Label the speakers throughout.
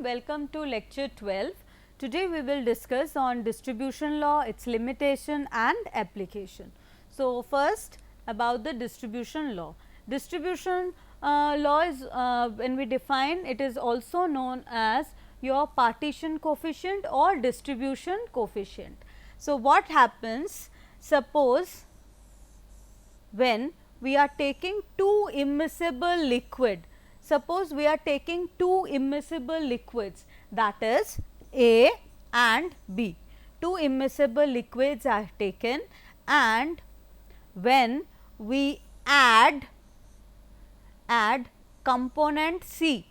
Speaker 1: welcome to lecture 12. Today we will discuss on distribution law, its limitation and application. So, first about the distribution law. Distribution law is when we define, it is also known as your partition coefficient or distribution coefficient. So, what happens, suppose when we are taking two immiscible liquid, suppose we are taking two immiscible liquids, that is A and B. Two immiscible liquids are taken, and when we add component C,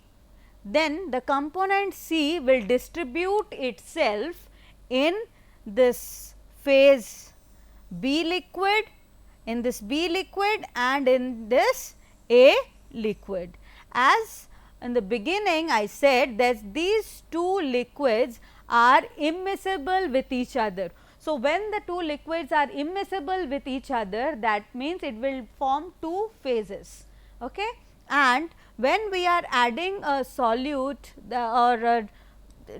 Speaker 1: then the component C will distribute itself in this phase B liquid, in this B liquid and in this A liquid. As in the beginning I said that these two liquids are immiscible with each other. So, when the two liquids are immiscible with each other, that means it will form two phases. Okay? And when we are adding a solute or a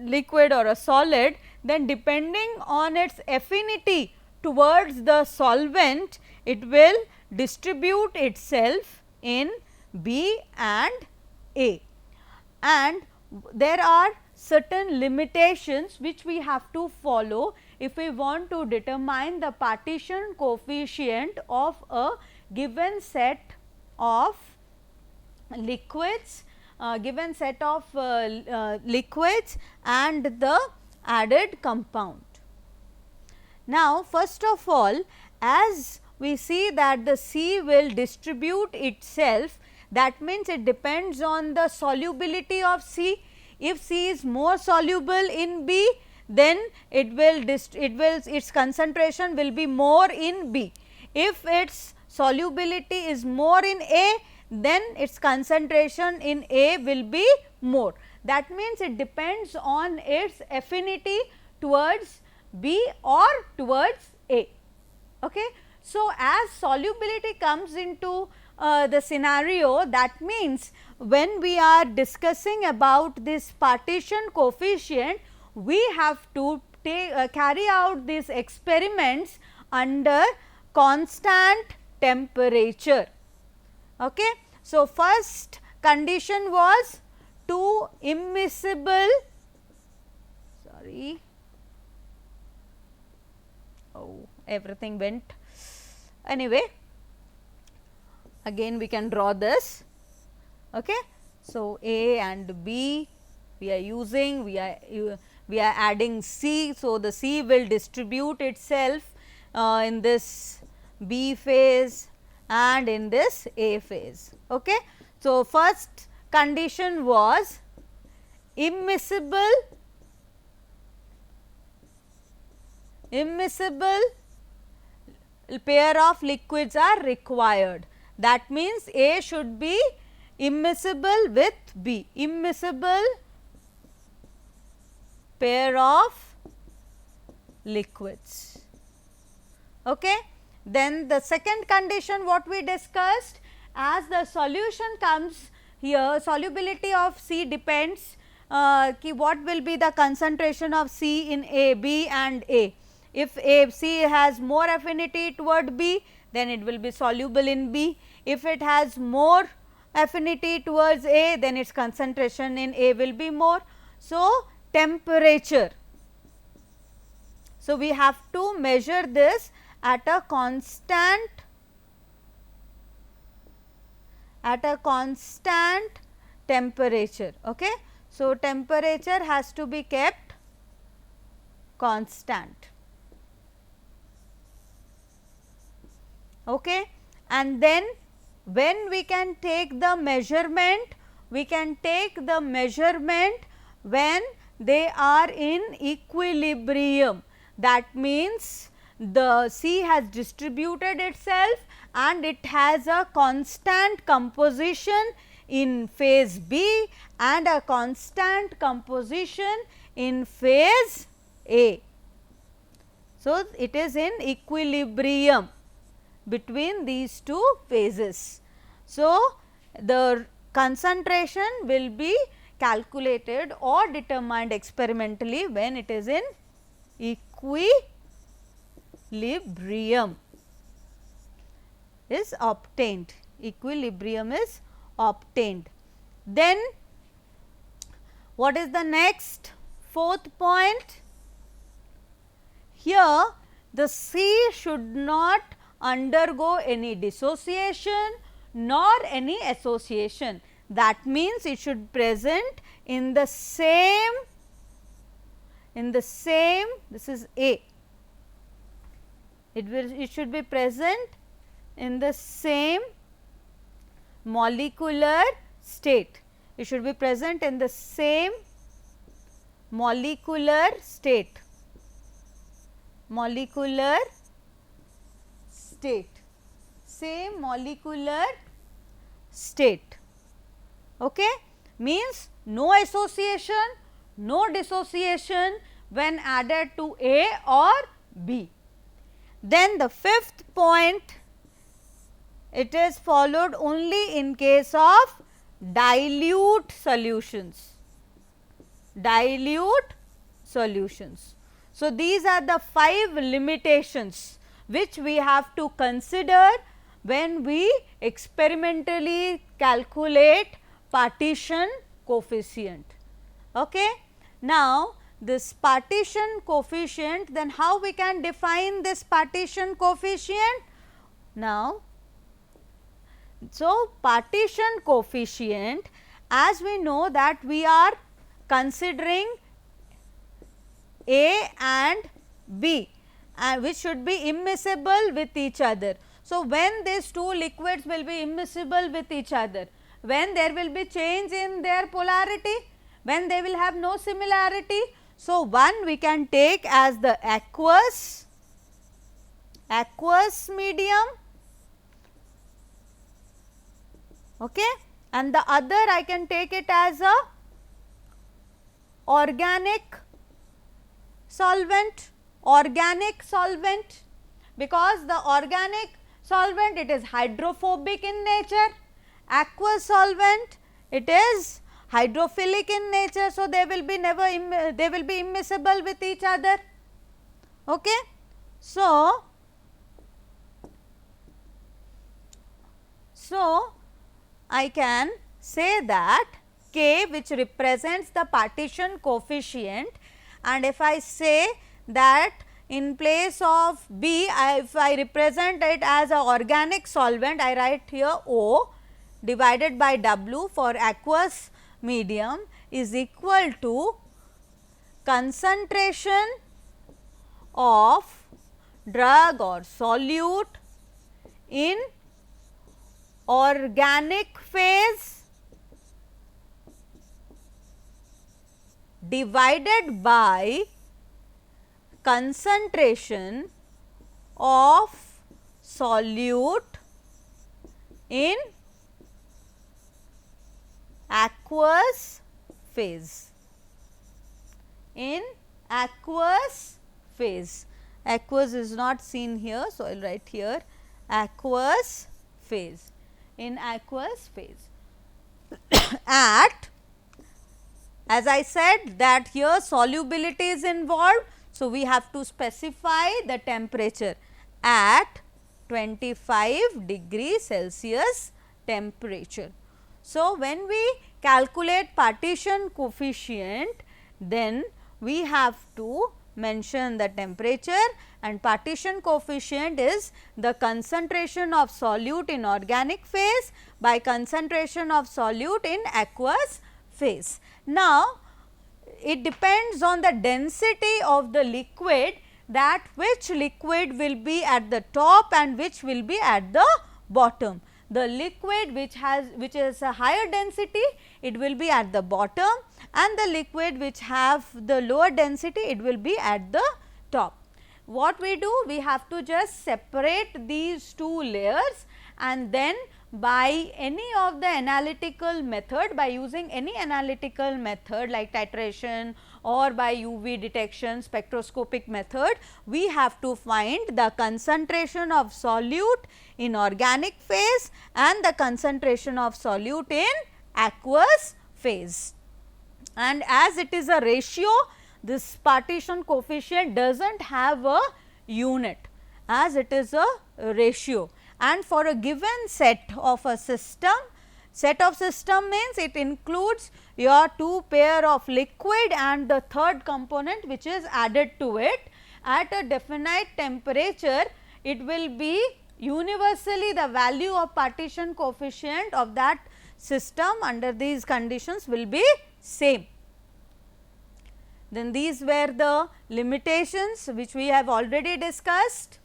Speaker 1: liquid or a solid, then depending on its affinity towards the solvent, it will distribute itself in B and A. And there are certain limitations which we have to follow if we want to determine the partition coefficient of a given set of liquids, liquids and the added compound. Now, first of all, as we see that the C will distribute itself, that means it depends on the solubility of C. If C is more soluble in B, then its concentration will be more in B. If its solubility is more in A, then its concentration in A will be more. That means it depends on its affinity towards B or towards A. Okay. So, as solubility comes into the scenario, that means when we are discussing about this partition coefficient, we have to carry out these experiments under constant temperature. Okay. So, first condition was two immiscible, everything went anyway, again we can draw this. Okay. So, A and B we are using, we are adding C. So, the C will distribute itself in this B phase and in this A phase. Okay. So, first condition was immiscible pair of liquids are required. That means, A should be immiscible with B, immiscible pair of liquids. Okay. Then the second condition what we discussed, as the solution comes here, solubility of C depends what will be the concentration of C in A, B and A. If C has more affinity toward B, then it will be soluble in B. If it has more affinity towards A, then its concentration in A will be more. So, temperature. So, we have to measure this at a constant temperature. Okay. So, temperature has to be kept constant. Okay. And then when we can take the measurement, we can take the measurement when they are in equilibrium. That means, the C has distributed itself and it has a constant composition in phase B and a constant composition in phase A. So, it is in equilibrium between these two phases. So, the concentration will be calculated or determined experimentally when it is in equilibrium is obtained. Equilibrium is obtained. Then what is the next fourth point? Here the C should not undergo any dissociation nor any association. That means it should present in the same, this is A, it should be present in the same molecular state. It should be present in the same molecular state, same molecular state. Okay? Means no association, no dissociation when added to A or B. Then the fifth point, it is followed only in case of dilute solutions. So, these are the 5 limitations which we have to consider when we experimentally calculate partition coefficient. Okay. Now, this partition coefficient, then how we can define this partition coefficient? Now, so partition coefficient, as we know that we are considering A and B, which should be immiscible with each other. So, when these two liquids will be immiscible with each other, when there will be change in their polarity, when they will have no similarity. So, one we can take as the aqueous medium, okay, and the other I can take it as a organic solvent, because the organic solvent, it is hydrophobic in nature, aqueous solvent, it is hydrophilic in nature. So, they will be immiscible with each other. Okay. So, I can say that K, which represents the partition coefficient, and if I say that in place of B, if I represent it as an organic solvent, I write here O divided by W for aqueous medium is equal to concentration of drug or solute in organic phase divided by concentration of solute in aqueous phase. Aqueous is not seen here, so I will write here aqueous phase, at, as I said that here solubility is involved. So, we have to specify the temperature at 25 degree Celsius temperature. So, when we calculate partition coefficient, then we have to mention the temperature, and partition coefficient is the concentration of solute in organic phase by concentration of solute in aqueous phase. Now, it depends on the density of the liquid, that which liquid will be at the top and which will be at the bottom. The liquid which is a higher density, it will be at the bottom, and the liquid which have the lower density, it will be at the top. What we do? We have to just separate these two layers, and then by any of the analytical method, by using any analytical method like titration or by UV detection spectroscopic method, we have to find the concentration of solute in organic phase and the concentration of solute in aqueous phase. and as it is a ratio, this partition coefficient does not have a unit, as it is a ratio. And for a given set of a system, set of system means it includes your two pair of liquid and the third component which is added to it. At a definite temperature, it will be universally the value of partition coefficient of that system under these conditions will be same. Then these were the limitations which we have already discussed.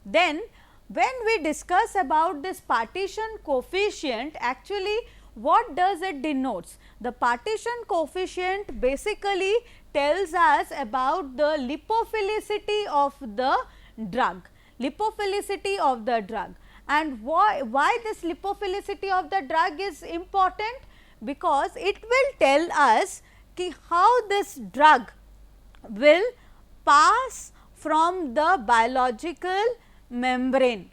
Speaker 1: Then when we discuss about this partition coefficient, actually what does it denotes? The partition coefficient basically tells us about the lipophilicity of the drug, lipophilicity of the drug. And why this lipophilicity of the drug is important? Because it will tell us ki how this drug will pass from the biological membrane,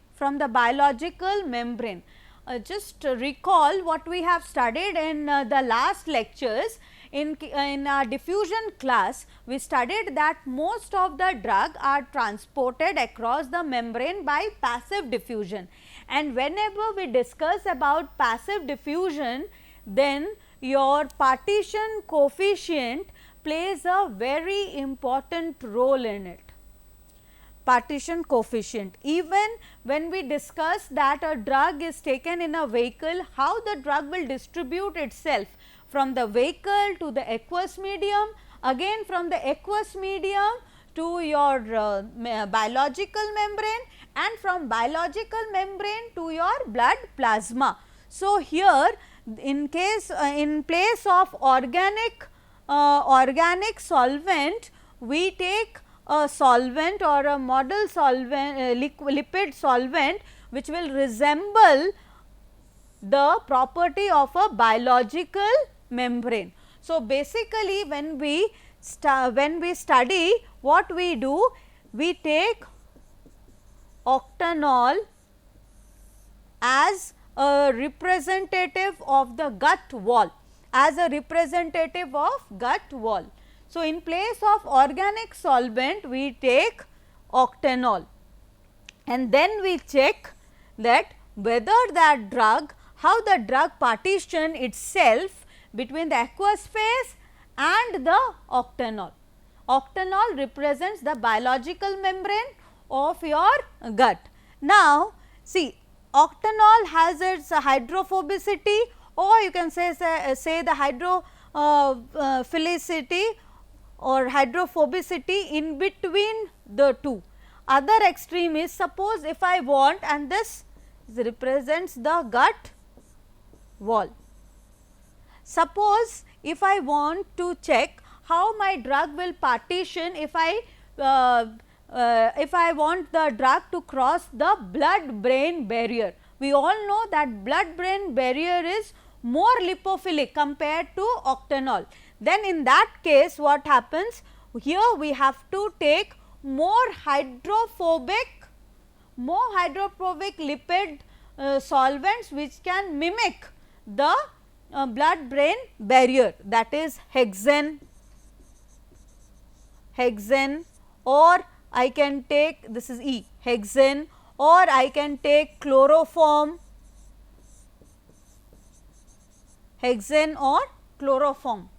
Speaker 1: just recall what we have studied in the last lectures. In our diffusion class, we studied that most of the drug are transported across the membrane by passive diffusion, and whenever we discuss about passive diffusion, then your partition coefficient plays a very important role in it. Partition coefficient, even when we discuss that a drug is taken in a vehicle, how the drug will distribute itself from the vehicle to the aqueous medium, again from the aqueous medium to your biological membrane, and from biological membrane to your blood plasma. So, here in place of organic solvent, we take a solvent or a model solvent, lipid solvent, which will resemble the property of a biological membrane. So, basically when we study, what we do, we take octanol as a representative of the gut wall, So, in place of organic solvent, we take octanol, and then we check that whether that drug, how the drug partition itself between the aqueous phase and the octanol. Octanol represents the biological membrane of your gut. Now, see, octanol has its hydrophobicity, or you can say the hydrophilicity or hydrophobicity in between the two. Other extreme is, suppose if I want, and this represents the gut wall. Suppose if I want to check how my drug will partition if I want the drug to cross the blood brain barrier. We all know that blood brain barrier is more lipophilic compared to octanol. Then in that case, what happens? Here we have to take more hydrophobic lipid solvents which can mimic the blood brain barrier, that is hexane, or I can take, this is E, hexane, or I can take chloroform, hexane or chloroform.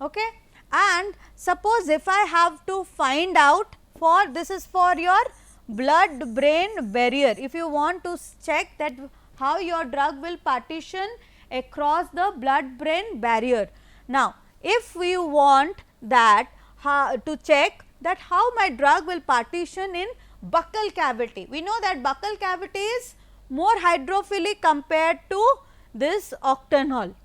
Speaker 1: Okay. And suppose if I have to find out, for this is for your blood brain barrier, if you want to check that how your drug will partition across the blood brain barrier. Now, if we want that to check that how my drug will partition in buccal cavity, we know that buccal cavity is more hydrophilic compared to this octanol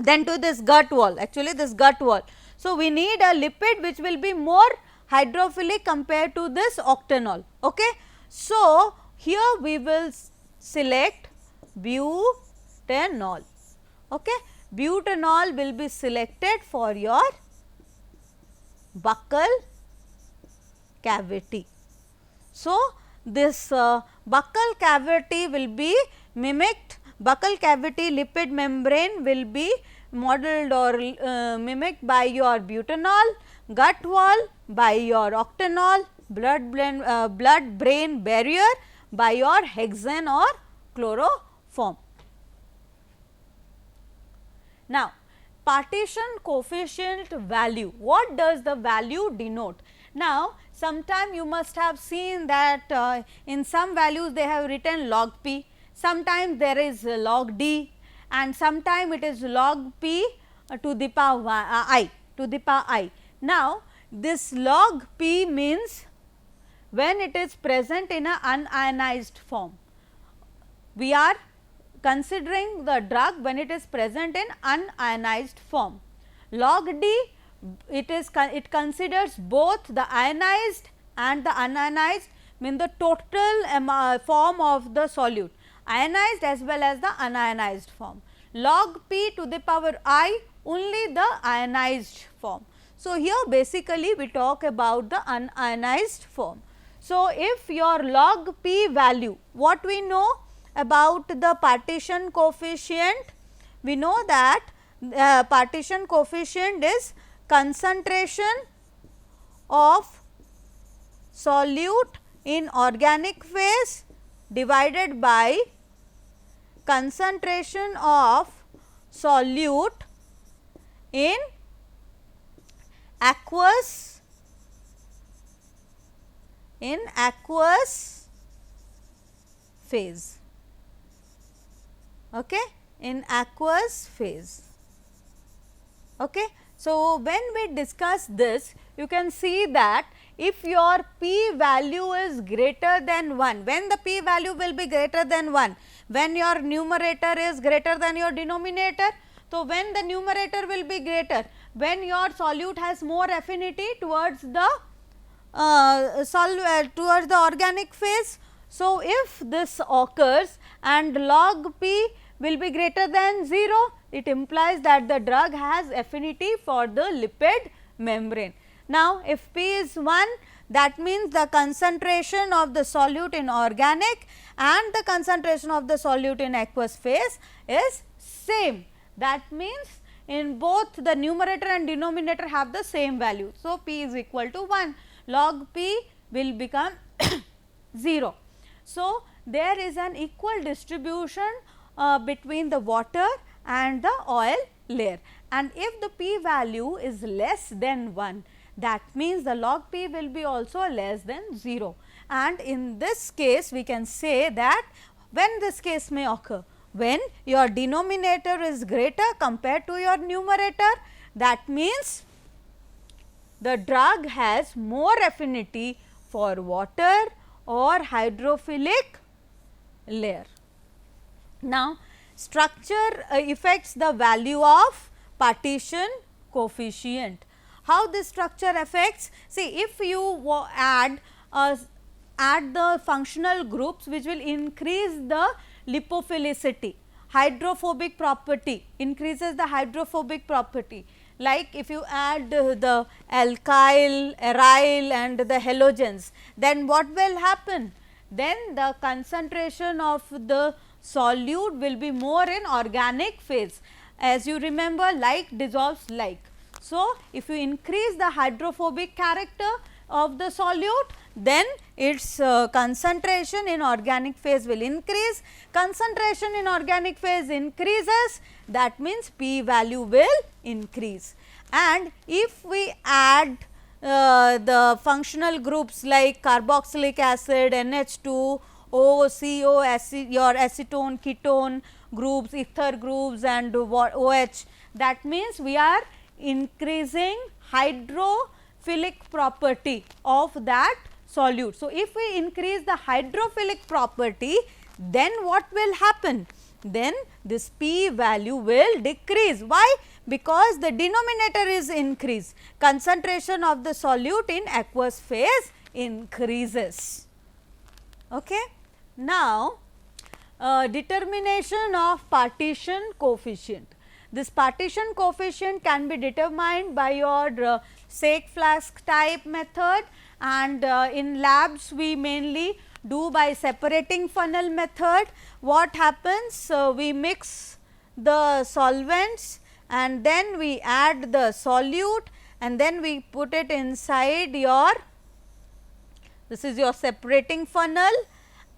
Speaker 1: than to this gut wall, actually this gut wall. So, we need a lipid which will be more hydrophilic compared to this octanol. Okay. So, here we will select butanol. Okay. Butanol will be selected for your buccal cavity. So, this buccal cavity will be mimicked, buccal cavity lipid membrane will be modeled or mimicked by your butanol, gut wall by your octanol, blood brain barrier by your hexane or chloroform. Now, partition coefficient value, what does the value denote? Now, sometime you must have seen that in some values they have written log p, sometimes there is log d, and sometime it is log p to the power I. Now, this log p means when it is present in a unionized form. We are considering the drug when it is present in unionized form. Log D, it considers both the ionized and the unionized, mean the total form of the solute, ionized as well as the unionized form. Log P to the power I, only the ionized form. So, here basically we talk about the unionized form. So, if your log P value, what we know about the partition coefficient? We know that partition coefficient is concentration of solute in organic phase divided by concentration of solute in aqueous phase. Okay, in aqueous phase. Okay. So, when we discuss this, you can see that if your p value is greater than 1, when the p value will be greater than 1, when your numerator is greater than your denominator. So, when the numerator will be greater, when your solute has more affinity towards the towards the organic phase. So, if this occurs and log p will be greater than 0, it implies that the drug has affinity for the lipid membrane. Now, if p is 1, that means the concentration of the solute in organic and the concentration of the solute in aqueous phase is same. That means, in both the numerator and denominator have the same value. So, p is equal to 1, log p will become 0. So, there is an equal distribution between the water and the oil layer, and if the p value is less than 1, that means the log p will be also less than 0, and in this case we can say that when this case may occur, when your denominator is greater compared to your numerator, that means the drug has more affinity for water or hydrophilic layer. Now, structure affects the value of partition coefficient. How this structure affects? See, if you add the functional groups which will increase the lipophilicity, hydrophobic property, increases the hydrophobic property. Like if you add the alkyl, aryl and the halogens, then what will happen? Then the concentration of the solute will be more in organic phase. As you remember, like dissolves like. So, if you increase the hydrophobic character of the solute, then its concentration in organic phase will increase. Concentration in organic phase increases, that means p value will increase. And if we add the functional groups like carboxylic acid, NH2, OCO, your acetone, ketone groups, ether groups and OH, that means we are increasing hydrophilic property of that solute. So, if we increase the hydrophilic property, then what will happen? Then this p value will decrease. Why? Because the denominator is increased, concentration of the solute in aqueous phase increases. Okay. Now, determination of partition coefficient. This partition coefficient can be determined by your Sake flask type method, and in labs we mainly do by separating funnel method. What happens? We mix the solvents and then we add the solute, and then we put it inside your, this is your separating funnel,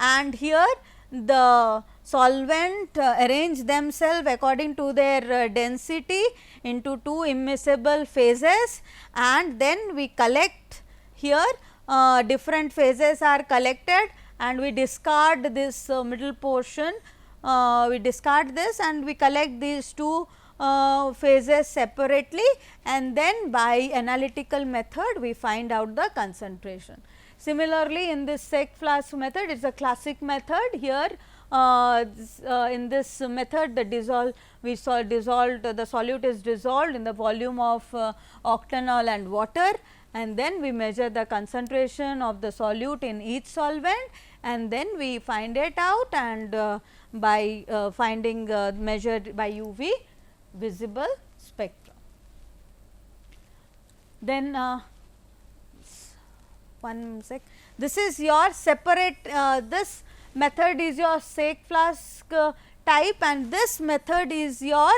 Speaker 1: and here the solvent arrange themselves according to their density into two immiscible phases, and then we collect here, different phases are collected, and we discard this middle portion, we discard this and we collect these two phases separately, and then by analytical method we find out the concentration. Similarly, in this sec flask method, it is a classic method. Here in this method, the dissolved the solute is dissolved in the volume of octanol and water, and then we measure the concentration of the solute in each solvent, and then we find it out, and by finding measured by UV visible spectrum. Then one sec, this is your separate, this method is your sec flask type, and this method is your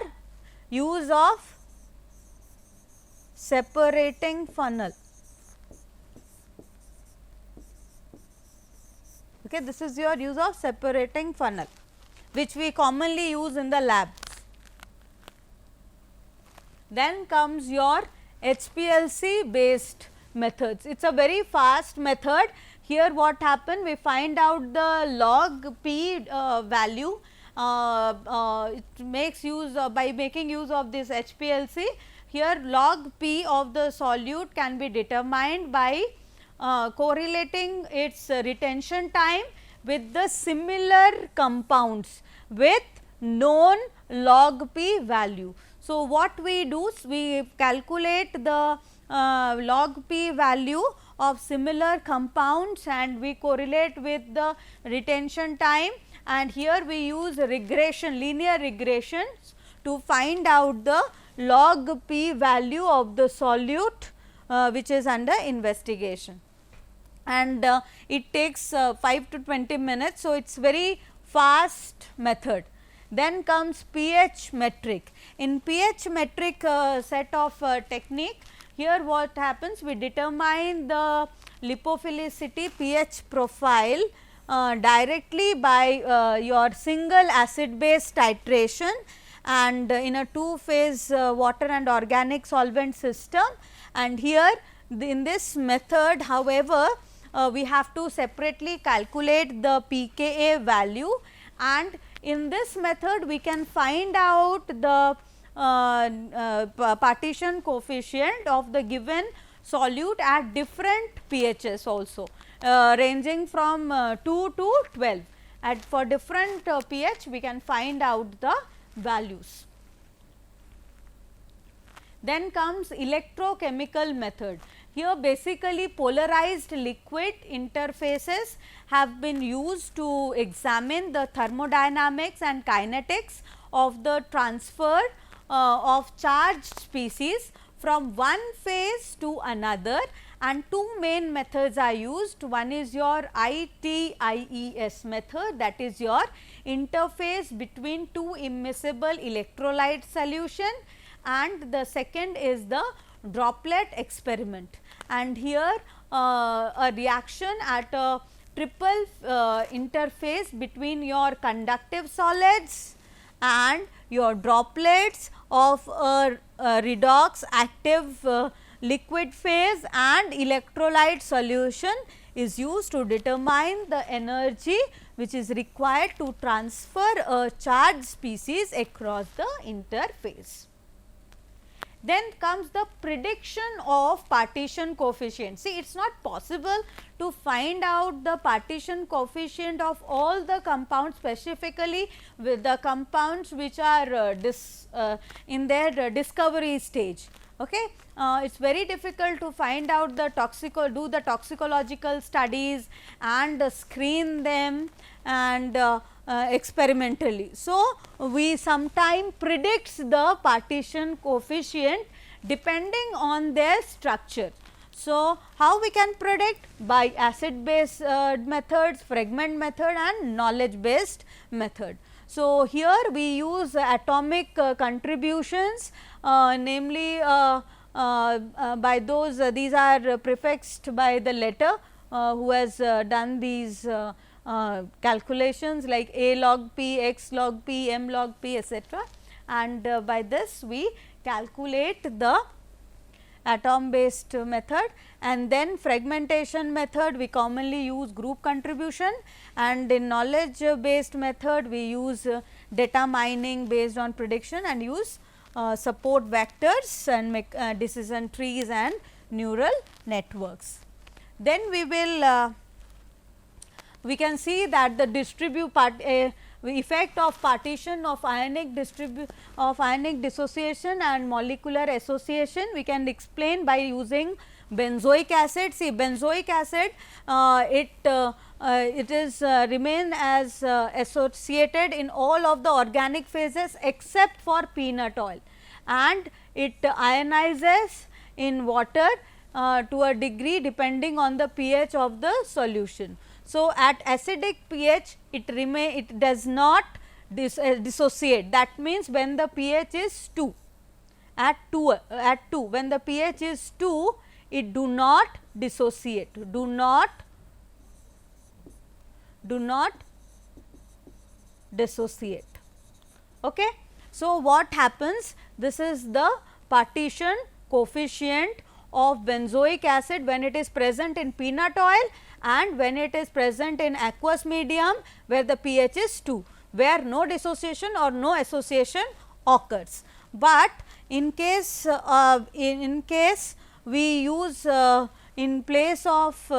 Speaker 1: use of separating funnel. Okay, this is your use of separating funnel, which we commonly use in the labs. Then comes your HPLC based methods. It is a very fast method. Here what happened, we find out the log P value, it makes use by making use of this HPLC. Here log P of the solute can be determined by correlating its retention time with the similar compounds with known log P value. So, what we do is we calculate the log P value of similar compounds, and we correlate with the retention time, and here we use regression, linear regressions to find out the log P value of the solute which is under investigation, and it takes 5 to 20 minutes. So, it is very fast method. Then comes pH metric. In pH metric set of technique, here what happens, we determine the lipophilicity pH profile directly by your single acid base titration, and in a two phase water and organic solvent system. And here in this method, however, we have to separately calculate the pKa value, and in this method we can find out the partition coefficient of the given solute at different pHs also, ranging from 2 to 12. At for different pH we can find out the values. Then comes electrochemical method. Here basically polarized liquid interfaces have been used to examine the thermodynamics and kinetics of the transfer of charged species from one phase to another, and two main methods are used. One is your ITIES method, that is your interface between two immiscible electrolyte solution, and the second is the droplet experiment. And here a reaction at a triple interface between your conductive solids and your droplets of a redox active liquid phase and electrolyte solution is used to determine the energy which is required to transfer a charged species across the interface. Then comes the prediction of partition coefficient. See, it is not possible to find out the partition coefficient of all the compounds, specifically with the compounds which are in their discovery stage. Okay. It is very difficult to find out the do the toxicological studies and screen them and experimentally. So, we sometimes predicts the partition coefficient depending on their structure. So, how we can predict? By acid based methods, fragment method and knowledge based method. So, here we use atomic contributions, namely by those these are prefixed by the letter who has done these calculations like A log p, x log p, m log p, etc. And by this we calculate the atom based method. And then fragmentation method, we commonly use group contribution, and in knowledge based method we use data mining based on prediction and use support vectors and decision trees and neural networks. Then we will we can see that the effect of partition of ionic dissociation and molecular association we can explain by using benzoic acid. See, benzoic acid it is remain as associated in all of the organic phases except for peanut oil, and it ionizes in water to a degree depending on the pH of the solution. So, at acidic pH it does not dissociate, that means when the pH is 2, at 2 when the pH is 2 it do not dissociate, do not dissociate. Okay. So, what happens, this is the partition coefficient of benzoic acid when it is present in peanut oil and when it is present in aqueous medium where the pH is 2, where no dissociation or no association occurs. But in case we use in place of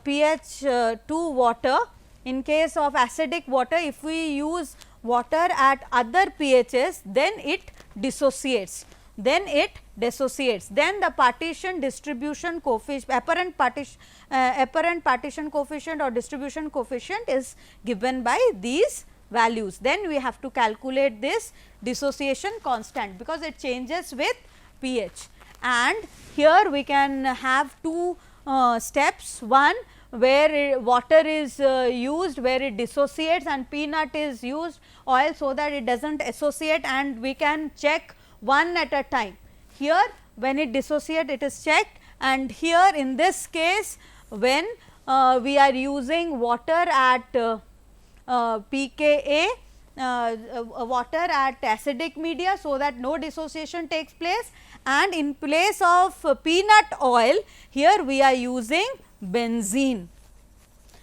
Speaker 1: pH 2 water, in case of acidic water, if we use water at other pHs, then it dissociates. Then the partition distribution coefficient, apparent partition coefficient or distribution coefficient is given by these values. Then we have to calculate this dissociation constant because it changes with pH. And here we can have two steps, one where water is used where it dissociates and peanut is used oil so that it does not associate, and we can check one at a time. Here when it dissociates it is checked, and here in this case when we are using water at pKa, water at acidic media so that no dissociation takes place, and in place of peanut oil here we are using benzene,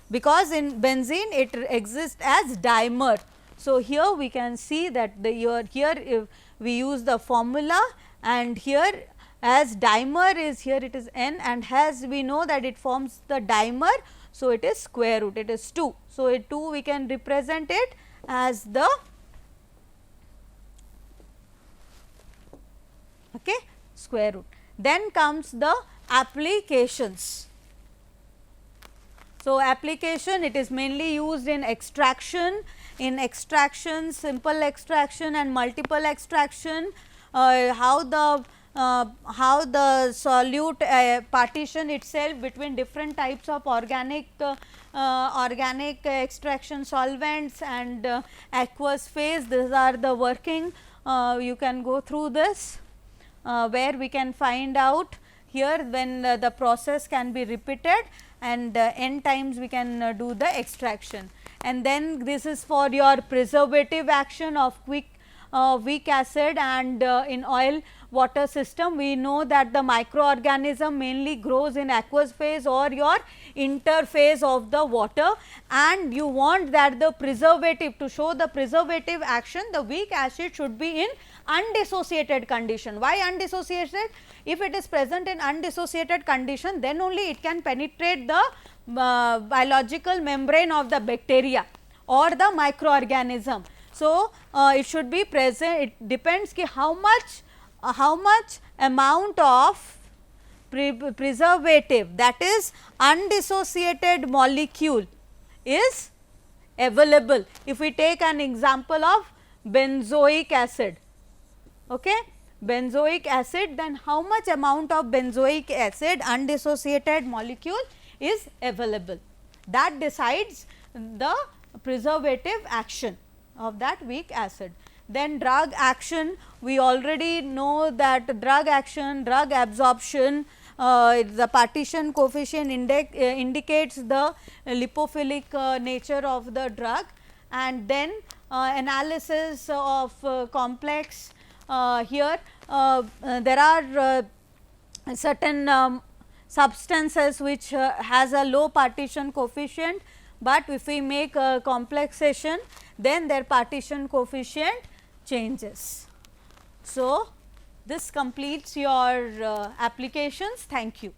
Speaker 1: because in benzene it exists as dimer. So, here we can see that the here we use the formula, and here as dimer is here it is N, and as we know that it forms the dimer. So, it is square root, it is 2. So, 2 we can represent it as the square root. Then comes the applications. So, application, it is mainly used in extraction, simple extraction and multiple extraction, how the solute partition itself between different types of organic extraction solvents and aqueous phase. These are the working, you can go through this where we can find out here when the process can be repeated and n times we can do the extraction. And then this is for your preservative action of weak acid, and in oil water system we know that the microorganism mainly grows in aqueous phase or your interface of the water, and you want that the preservative, to show the preservative action, the weak acid should be in undissociated condition. Why undissociated? If it is present in undissociated condition, then only it can penetrate the biological membrane of the bacteria or the microorganism. So, it should be present, it depends ki how much amount of preservative, that is undissociated molecule, is available. If we take an example of benzoic acid, benzoic acid, then how much amount of benzoic acid undissociated molecule is available, that decides the preservative action. of that weak acid. Then drug action, we already know that drug action, drug absorption, the partition coefficient indicates the lipophilic nature of the drug, and then analysis of complex. Here there are certain substances which has a low partition coefficient, but if we make a complexation, then their partition coefficient changes. So, this completes your applications. Thank you.